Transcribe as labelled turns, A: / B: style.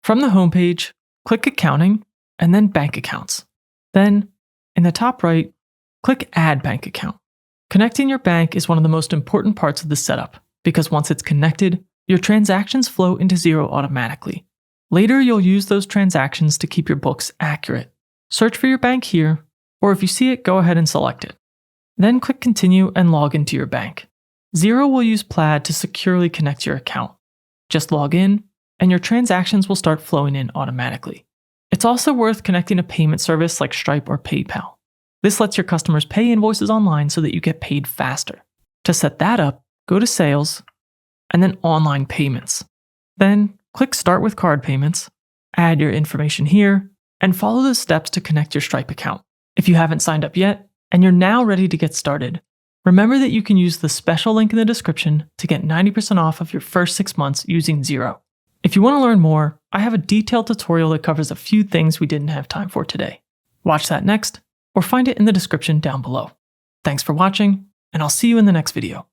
A: From the homepage, click Accounting and then Bank Accounts. Then, in the top right, click Add Bank Account. Connecting your bank is one of the most important parts of the setup because once it's connected, your transactions flow into Xero automatically. Later, you'll use those transactions to keep your books accurate. Search for your bank here, or if you see it, go ahead and select it. Then click Continue and log into your bank. Xero will use Plaid to securely connect your account. Just log in, and your transactions will start flowing in automatically. It's also worth connecting a payment service like Stripe or PayPal. This lets your customers pay invoices online so that you get paid faster. To set that up, go to Sales, and then Online Payments. Then click Start with Card Payments, add your information here, and follow the steps to connect your Stripe account. If you haven't signed up yet, and you're now ready to get started, remember that you can use the special link in the description to get 90% off of your first 6 months using Xero. If you want to learn more, I have a detailed tutorial that covers a few things we didn't have time for today. Watch that next, or find it in the description down below. Thanks for watching, and I'll see you in the next video.